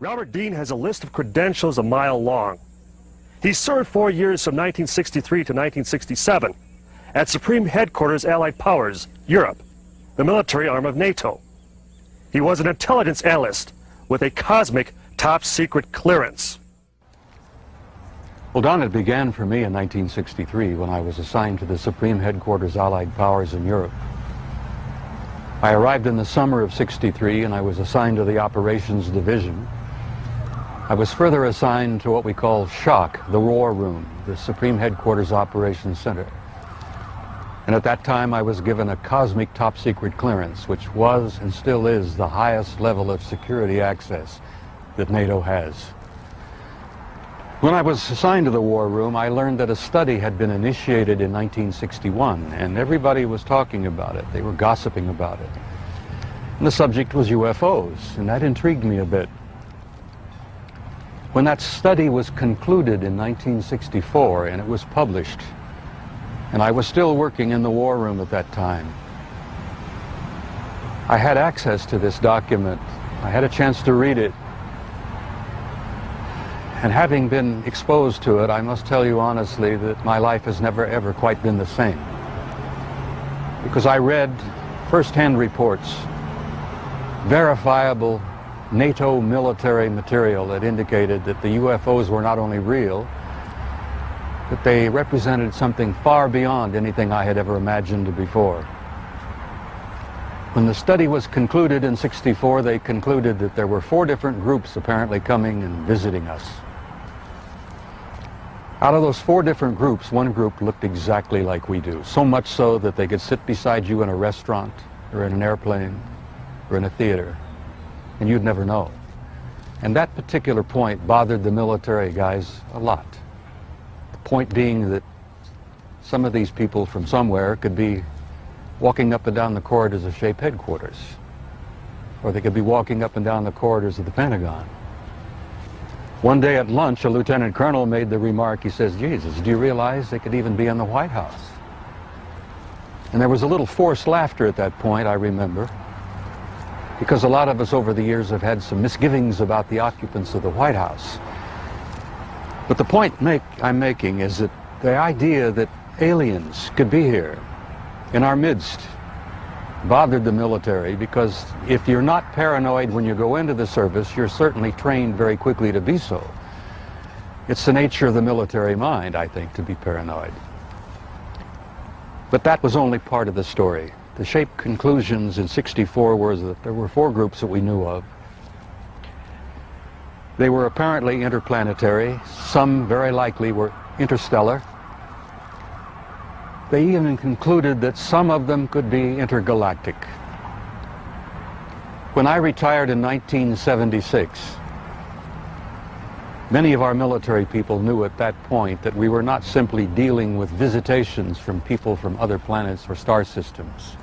Robert Dean has a list of credentials a mile long. He served 4 years from 1963 to 1967 at Supreme Headquarters Allied Powers, Europe, the military arm of NATO. He was an intelligence analyst with a cosmic top-secret clearance. Well, Don, it began for me in 1963 when I was assigned to the Supreme Headquarters Allied Powers in Europe. I arrived in the summer of '63 and I was assigned to the Operations Division. I was further assigned to what we call SHOC, the War Room, the Supreme Headquarters Operations Center. And at that time I was given a cosmic top-secret clearance, which was and still is the highest level of security access that NATO has. When I was assigned to the War Room, I learned that a study had been initiated in 1961, and everybody was talking about it. They were gossiping about it. And the subject was UFOs, and that intrigued me a bit. When that study was concluded in 1964 and it was published, and I was still working in the War Room at that time, I had access to this document. I had a chance to read it. And having been exposed to it, I must tell you honestly that my life has never ever quite been the same. Because I read first-hand reports, verifiable NATO military material that indicated that the UFOs were not only real, but they represented something far beyond anything I had ever imagined before. When the study was concluded in '64, they concluded that there were 4 different groups apparently coming and visiting us. Out of those 4 different groups, one group looked exactly like we do, so much so that they could sit beside you in a restaurant or in an airplane or in a theater, and you'd never know. And that particular point bothered the military guys a lot. The point being that some of these people from somewhere could be walking up and down the corridors of SHAPE headquarters, or they could be walking up and down the corridors of the Pentagon. One day at lunch, a lieutenant colonel made the remark, he says, "Jesus, do you realize they could even be in the White House?" And there was a little forced laughter at that point, I remember, because a lot of us over the years have had some misgivings about the occupants of the White House. But the point I'm making is that the idea that aliens could be here in our midst bothered the military, because if you're not paranoid when you go into the service, you're certainly trained very quickly to be so. It's the nature of the military mind, I think, to be paranoid. But that was only part of the story. The SHAPE conclusions in '64 were that there were 4 groups that we knew of. They were apparently interplanetary. Some very likely were interstellar. They even concluded that some of them could be intergalactic. When I retired in 1976, many of our military people knew at that point that we were not simply dealing with visitations from people from other planets or star systems.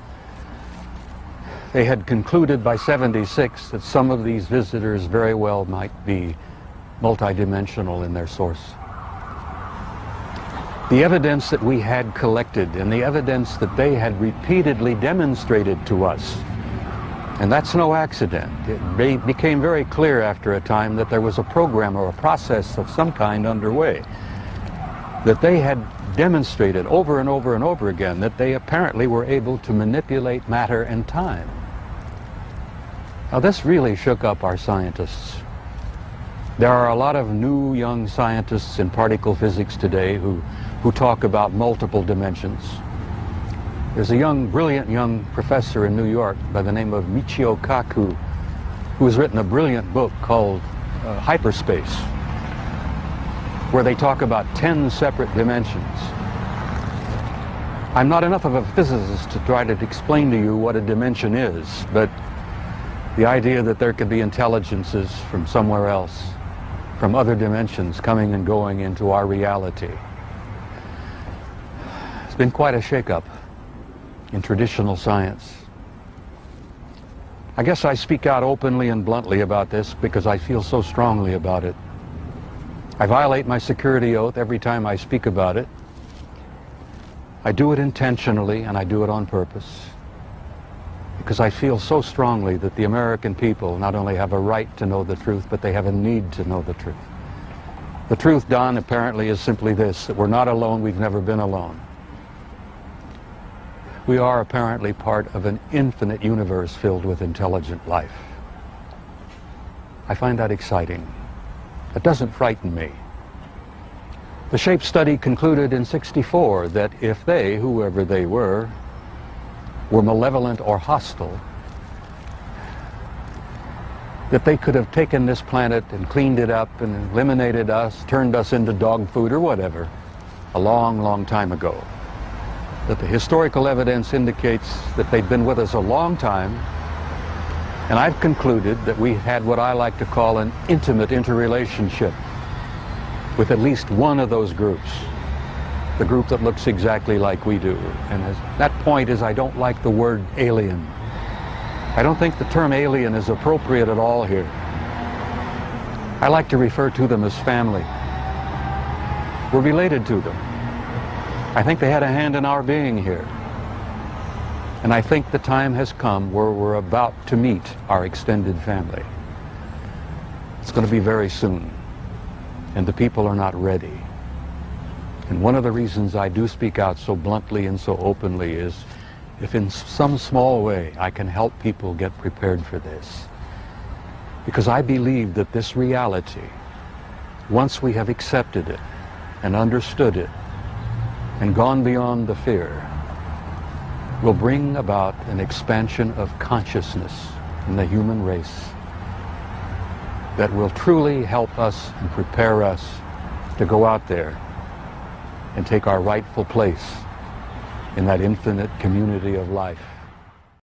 They had concluded by '76 that some of these visitors very well might be multidimensional in their source. The evidence that we had collected and the evidence that they had repeatedly demonstrated to us, and that's no accident. It became very clear after a time that there was a program or a process of some kind underway, that they had demonstrated over and over and over again that they apparently were able to manipulate matter and time. Now this really shook up our scientists. There are a lot of new young scientists in particle physics today who talk about multiple dimensions. There's a brilliant young professor in New York by the name of Michio Kaku, who has written a brilliant book called Hyperspace, where they talk about 10 separate dimensions. I'm not enough of a physicist to try to explain to you what a dimension is, but the idea that there could be intelligences from somewhere else, from other dimensions, coming and going into our reality. It's been quite a shakeup in traditional science. I guess I speak out openly and bluntly about this because I feel so strongly about it. I violate my security oath every time I speak about it. I do it intentionally and I do it on purpose. because I feel so strongly that the American people not only have a right to know the truth, but they have a need to know the truth. The truth, Don, apparently is simply this, that we're not alone, we've never been alone. We are apparently part of an infinite universe filled with intelligent life. I find that exciting. It doesn't frighten me. The SHAPE study concluded in '64 that if they, whoever they were malevolent or hostile, that they could have taken this planet and cleaned it up and eliminated us, turned us into dog food or whatever, a long, long time ago. That the historical evidence indicates that they'd been with us a long time, and I've concluded that we had what I like to call an intimate interrelationship with at least one of those groups, the group that looks exactly like we do. And that point is I don't like the word alien. I don't think the term alien is appropriate at all here. I like to refer to them as family. We're related to them. I think they had a hand in our being here. And I think the time has come where we're about to meet our extended family. It's going to be very soon, and the people are not ready. And one of the reasons I do speak out so bluntly and so openly is if in some small way I can help people get prepared for this. Because I believe that this reality, once we have accepted it and understood it and gone beyond the fear, will bring about an expansion of consciousness in the human race that will truly help us and prepare us to go out there and take our rightful place in that infinite community of life.